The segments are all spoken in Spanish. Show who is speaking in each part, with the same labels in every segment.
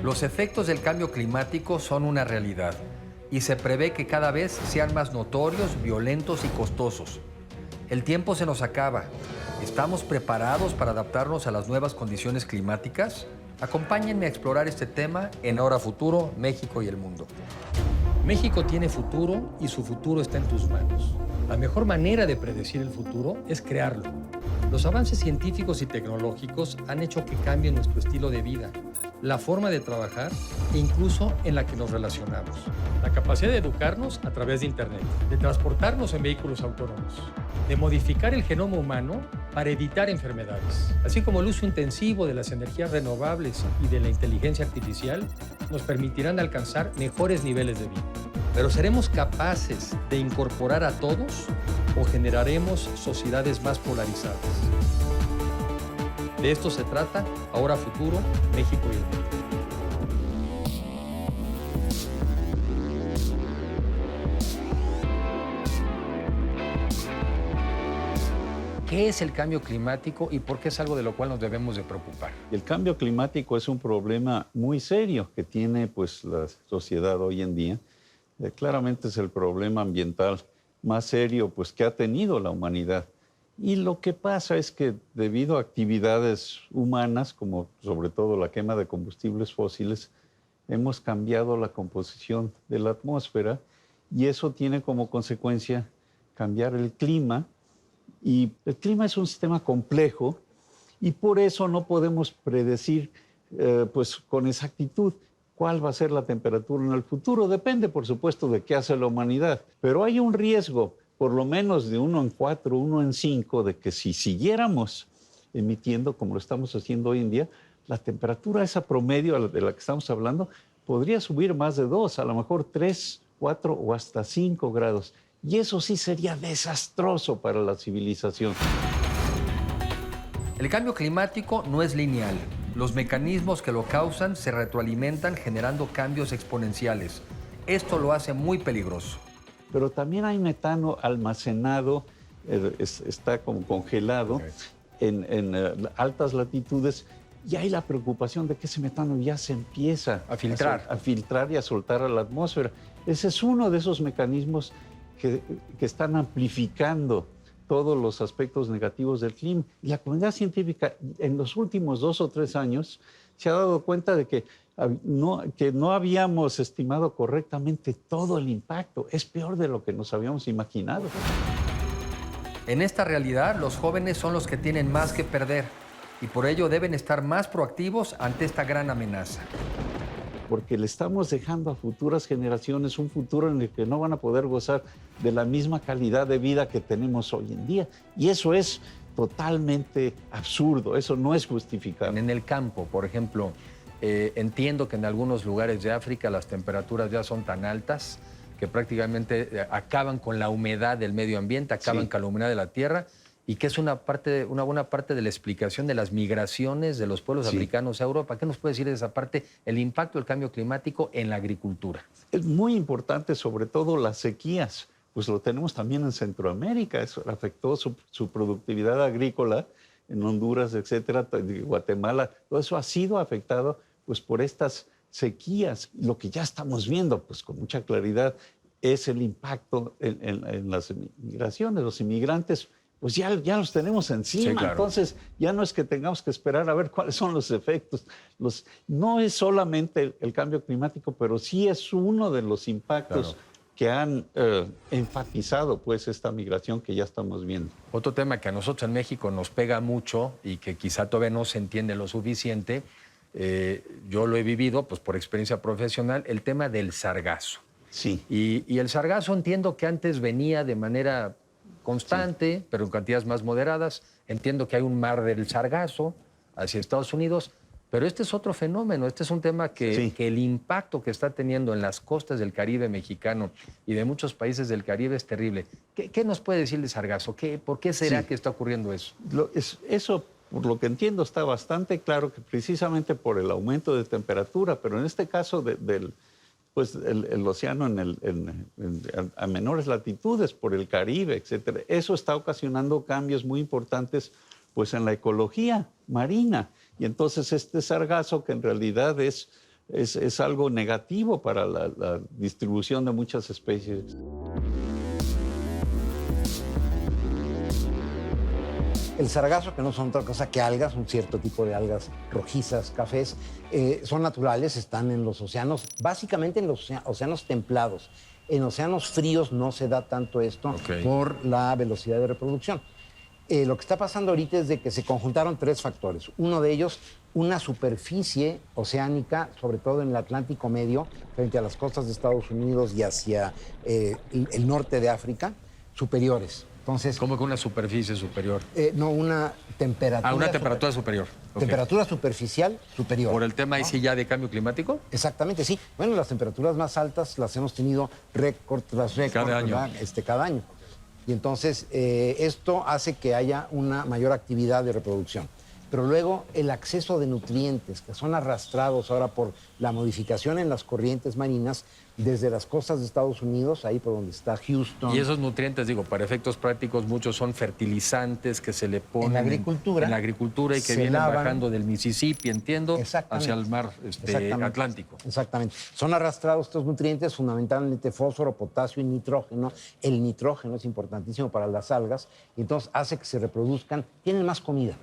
Speaker 1: Los efectos del cambio climático son una realidad y se prevé que cada vez sean más notorios, violentos y costosos. El tiempo se nos acaba. ¿Estamos preparados para adaptarnos a las nuevas condiciones climáticas? Acompáñenme a explorar este tema en Ahora Futuro, México y el mundo. México tiene futuro y su futuro está en tus manos. La mejor manera de predecir el futuro es crearlo. Los avances científicos y tecnológicos han hecho que cambie nuestro estilo de vida, la forma de trabajar e incluso en la que nos relacionamos. La capacidad de educarnos a través de Internet, de transportarnos en vehículos autónomos, de modificar el genoma humano para evitar enfermedades, así como el uso intensivo de las energías renovables y de la inteligencia artificial, nos permitirán alcanzar mejores niveles de vida. Pero ¿seremos capaces de incorporar a todos o generaremos sociedades más polarizadas? De esto se trata Ahora Futuro, México y el mundo. ¿Qué es el cambio climático y por qué es algo de lo cual nos debemos de preocupar?
Speaker 2: El cambio climático es un problema muy serio que tiene pues, la sociedad hoy en día. Claramente es el problema ambiental más serio pues, que ha tenido la humanidad. Y lo que pasa es que debido a actividades humanas, como sobre todo la quema de combustibles fósiles, hemos cambiado la composición de la atmósfera y eso tiene como consecuencia cambiar el clima. Y el clima es un sistema complejo y por eso no podemos predecir pues, con exactitud cuál va a ser la temperatura en el futuro. Depende, por supuesto, de qué hace la humanidad. Pero hay un riesgo, por lo menos de 1 en 4, 1 en 5, de que si siguiéramos emitiendo como lo estamos haciendo hoy en día, la temperatura esa promedio de la que estamos hablando podría subir más de 2, a lo mejor 3, 4 o hasta 5 grados. Y eso sí sería desastroso para la civilización.
Speaker 1: El cambio climático no es lineal. Los mecanismos que lo causan se retroalimentan generando cambios exponenciales. Esto lo hace muy peligroso.
Speaker 2: Pero también hay metano almacenado, está como congelado en altas latitudes y hay la preocupación de que ese metano ya se empieza
Speaker 1: a filtrar
Speaker 2: y a soltar a la atmósfera. Ese es uno de esos mecanismos que están amplificando todos los aspectos negativos del clima. Y la comunidad científica en los últimos 2 o 3 años se ha dado cuenta de que no habíamos estimado correctamente todo el impacto. Es peor de lo que nos habíamos imaginado.
Speaker 1: En esta realidad, los jóvenes son los que tienen más que perder y por ello deben estar más proactivos ante esta gran amenaza.
Speaker 2: Porque le estamos dejando a futuras generaciones un futuro en el que no van a poder gozar de la misma calidad de vida que tenemos hoy en día. Y eso es totalmente absurdo, eso no es justificable.
Speaker 1: En el campo, por ejemplo, entiendo que en algunos lugares de África las temperaturas ya son tan altas que prácticamente acaban con la humedad del medio ambiente, acaban con la humedad de la tierra, y que es una buena parte de la explicación de las migraciones de los pueblos africanos a Europa. ¿Qué nos puede decir de esa parte, el impacto del cambio climático en la agricultura?
Speaker 2: Es muy importante, sobre todo las sequías. Pues lo tenemos también en Centroamérica. Eso afectó su productividad agrícola en Honduras, etcétera, Guatemala. Todo eso ha sido afectado pues, por estas sequías. Lo que ya estamos viendo pues, con mucha claridad es el impacto en las migraciones. Los inmigrantes pues ya los tenemos encima.
Speaker 1: Sí, claro.
Speaker 2: Entonces ya no es que tengamos que esperar a ver cuáles son los efectos. No es solamente el cambio climático, pero sí es uno de los impactos que han enfatizado pues, esta migración que ya estamos viendo.
Speaker 1: Otro tema que a nosotros en México nos pega mucho y que quizá todavía no se entiende lo suficiente, yo lo he vivido pues, por experiencia profesional, el tema del sargazo.
Speaker 2: Sí.
Speaker 1: Y el sargazo entiendo que antes venía de manera constante, pero en cantidades más moderadas. Entiendo que hay un mar del sargazo hacia Estados Unidos, pero este es otro fenómeno. Este es un tema que el impacto que está teniendo en las costas del Caribe mexicano y de muchos países del Caribe es terrible. ¿Qué nos puede decir de sargazo? ¿Por qué será que está ocurriendo eso?
Speaker 2: Eso, por lo que entiendo, está bastante claro que precisamente por el aumento de temperatura, pero en este caso el océano a menores latitudes, por el Caribe, etcétera. Eso está ocasionando cambios muy importantes pues, en la ecología marina. Y entonces este sargazo, que en realidad es es algo negativo para la distribución de muchas especies.
Speaker 3: El sargazo, que no son otra cosa que algas, un cierto tipo de algas rojizas, cafés, son naturales, están en los océanos, básicamente en los océanos templados. En océanos fríos no se da tanto esto por la velocidad de reproducción. Lo que está pasando ahorita es de que se conjuntaron tres factores. Uno de ellos, una superficie oceánica, sobre todo en el Atlántico Medio, frente a las costas de Estados Unidos y hacia el norte de África, superiores. Entonces,
Speaker 1: ¿cómo que una superficie superior?
Speaker 3: No, una temperatura.
Speaker 1: Una temperatura superior.
Speaker 3: Temperatura superficial superior.
Speaker 1: ¿Por el tema ahí sí ya de cambio climático?
Speaker 3: Exactamente, sí. Bueno, las temperaturas más altas las hemos tenido récord tras récord.
Speaker 1: Cada año.
Speaker 3: Cada año. Y entonces esto hace que haya una mayor actividad de reproducción. Pero luego el acceso de nutrientes que son arrastrados ahora por la modificación en las corrientes marinas desde las costas de Estados Unidos, ahí por donde está Houston.
Speaker 1: Y esos nutrientes, digo, para efectos prácticos, muchos son fertilizantes que se le ponen
Speaker 3: en la agricultura.
Speaker 1: En la agricultura y que vienen bajando del Mississippi, entiendo, hacia el mar Atlántico.
Speaker 3: Exactamente. Son arrastrados estos nutrientes, fundamentalmente fósforo, potasio y nitrógeno. El nitrógeno es importantísimo para las algas y entonces hace que se reproduzcan, tienen más comida.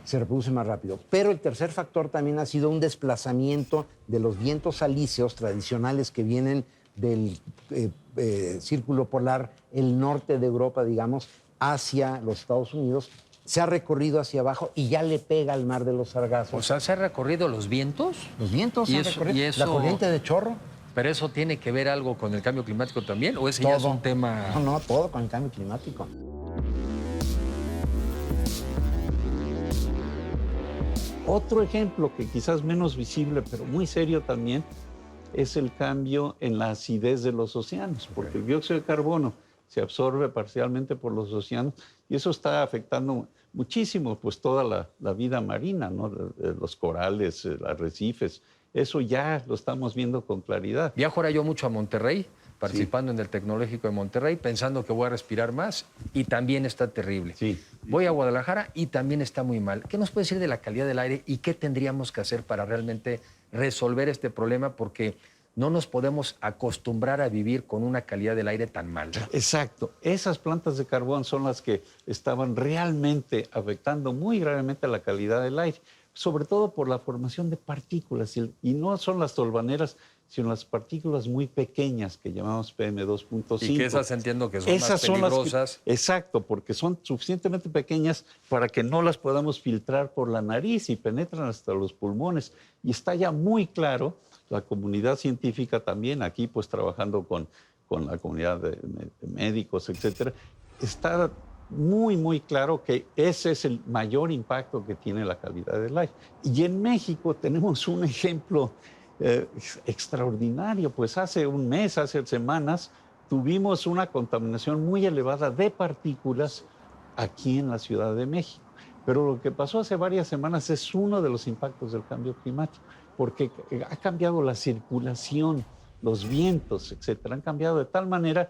Speaker 3: Se reproducen más rápido. Pero el tercer factor también ha sido un desplazamiento de los vientos alíseos tradicionales que vienen del círculo polar, el norte de Europa, digamos, hacia los Estados Unidos, se ha recorrido hacia abajo y ya le pega al mar de los Sargazos.
Speaker 1: O sea, ¿se ha recorrido los vientos?
Speaker 3: Los vientos se han recorrido.
Speaker 1: ¿Y eso,
Speaker 3: la corriente de chorro.
Speaker 1: ¿Pero eso tiene que ver algo con el cambio climático también? ¿O ese ya es un tema...?
Speaker 3: No, todo con el cambio climático.
Speaker 2: Otro ejemplo que quizás menos visible, pero muy serio también, es el cambio en la acidez de los océanos, porque el dióxido de carbono se absorbe parcialmente por los océanos y eso está afectando muchísimo pues toda la vida marina, ¿no? Los corales, arrecifes, eso ya lo estamos viendo con claridad.
Speaker 1: Viajo ahora yo mucho a Monterrey, participando en el Tecnológico de Monterrey, pensando que voy a respirar más y también está terrible. Voy a Guadalajara y también está muy mal. ¿Qué nos puede decir de la calidad del aire y qué tendríamos que hacer para realmente resolver este problema? Porque no nos podemos acostumbrar a vivir con una calidad del aire tan mala.
Speaker 2: Exacto. Esas plantas de carbón son las que estaban realmente afectando muy gravemente a la calidad del aire, sobre todo por la formación de partículas. Y no son las tolvaneras, sino las partículas muy pequeñas que llamamos PM2.5.
Speaker 1: Y que esas entiendo que son más peligrosas.
Speaker 2: Exacto, porque son suficientemente pequeñas para que no las podamos filtrar por la nariz y penetran hasta los pulmones. Y está ya muy claro, la comunidad científica también, aquí pues trabajando con la comunidad de médicos, etcétera, está muy, muy claro que ese es el mayor impacto que tiene la calidad del aire. Y en México tenemos un ejemplo extraordinario, pues hace un mes, hace semanas, tuvimos una contaminación muy elevada de partículas aquí en la Ciudad de México. Pero lo que pasó hace varias semanas es uno de los impactos del cambio climático, porque ha cambiado la circulación, los vientos, etcétera, han cambiado de tal manera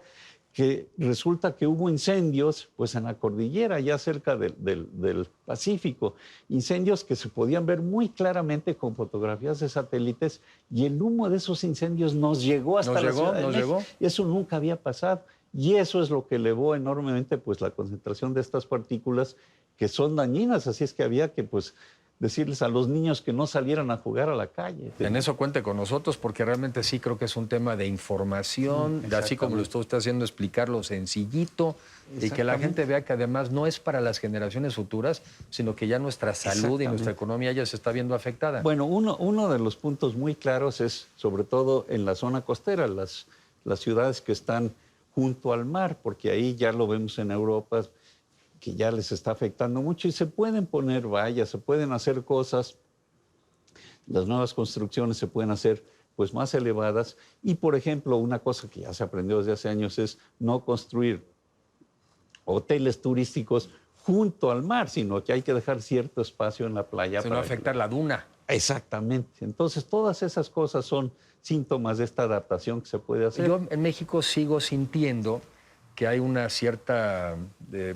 Speaker 2: que resulta que hubo incendios pues en la cordillera, ya cerca del Pacífico, incendios que se podían ver muy claramente con fotografías de satélites y el humo de esos incendios nos llegó hasta la Ciudad de México. Y eso nunca había pasado. Y eso es lo que elevó enormemente pues, la concentración de estas partículas que son dañinas, así es que había que pues, decirles a los niños que no salieran a jugar a la calle.
Speaker 1: En eso cuente con nosotros, porque realmente sí creo que es un tema de información, así como lo está usted haciendo, explicarlo sencillito y que la gente vea que además no es para las generaciones futuras, sino que ya nuestra salud y nuestra economía ya se está viendo afectada.
Speaker 2: Bueno, uno de los puntos muy claros es, sobre todo en la zona costera, las ciudades que están junto al mar, porque ahí ya lo vemos en Europa, que ya les está afectando mucho y se pueden poner vallas, se pueden hacer cosas, las nuevas construcciones se pueden hacer pues más elevadas y, por ejemplo, una cosa que ya se aprendió desde hace años es no construir hoteles turísticos junto al mar, sino que hay que dejar cierto espacio en la playa.
Speaker 1: Para no afectar la duna.
Speaker 2: Exactamente. Entonces, todas esas cosas son síntomas de esta adaptación que se puede hacer.
Speaker 1: Yo en México sigo sintiendo que hay una cierta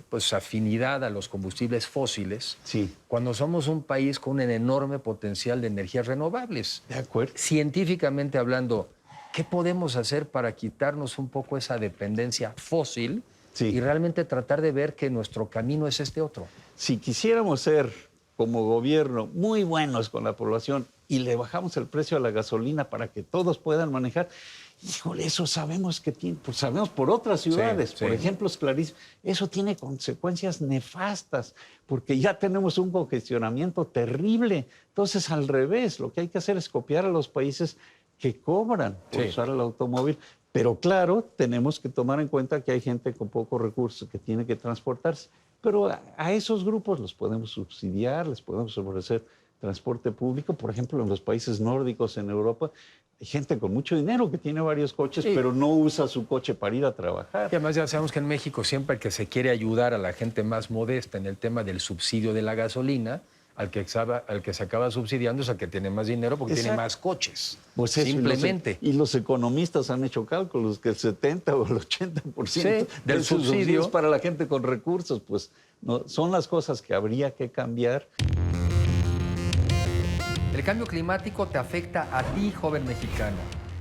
Speaker 1: pues, afinidad a los combustibles fósiles,
Speaker 2: Sí.
Speaker 1: cuando somos un país con un enorme potencial de energías renovables.
Speaker 2: De acuerdo.
Speaker 1: Científicamente hablando, ¿qué podemos hacer para quitarnos un poco esa dependencia fósil
Speaker 2: Sí.
Speaker 1: y realmente tratar de ver que nuestro camino es este otro?
Speaker 2: Si quisiéramos ser, como gobierno, muy buenos con la población y le bajamos el precio a la gasolina para que todos puedan manejar, híjole, eso sabemos que tiene, pues sabemos por otras ciudades,
Speaker 1: sí.
Speaker 2: por ejemplo, es clarísimo, eso tiene consecuencias nefastas, porque ya tenemos un congestionamiento terrible. Entonces, al revés, lo que hay que hacer es copiar a los países que cobran por
Speaker 1: Sí.
Speaker 2: usar el automóvil. Pero claro, tenemos que tomar en cuenta que hay gente con pocos recursos que tiene que transportarse. Pero a esos grupos los podemos subsidiar, les podemos ofrecer transporte público. Por ejemplo, en los países nórdicos en Europa, hay gente con mucho dinero que tiene varios coches,
Speaker 1: Sí.
Speaker 2: pero no usa su coche para ir a trabajar.
Speaker 1: Y además ya sabemos que en México siempre que se quiere ayudar a la gente más modesta en el tema del subsidio de la gasolina, al que se acaba subsidiando es al que tiene más dinero porque tiene
Speaker 2: Exacto.
Speaker 1: más coches.
Speaker 2: Pues eso,
Speaker 1: Simplemente.
Speaker 2: Y los economistas han hecho cálculos que el 70 o el 80%
Speaker 1: Sí,
Speaker 2: de
Speaker 1: del
Speaker 2: esos
Speaker 1: subsidio
Speaker 2: subsidios para la gente con recursos. Pues no, son las cosas que habría que cambiar.
Speaker 1: El cambio climático te afecta a ti, joven mexicano.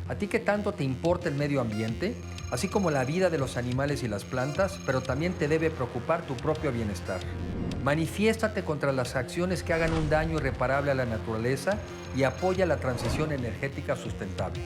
Speaker 1: ¿A ti qué tanto te importa el medio ambiente? Así como la vida de los animales y las plantas, pero también te debe preocupar tu propio bienestar. Manifiéstate contra las acciones que hagan un daño irreparable a la naturaleza y apoya la transición energética sustentable.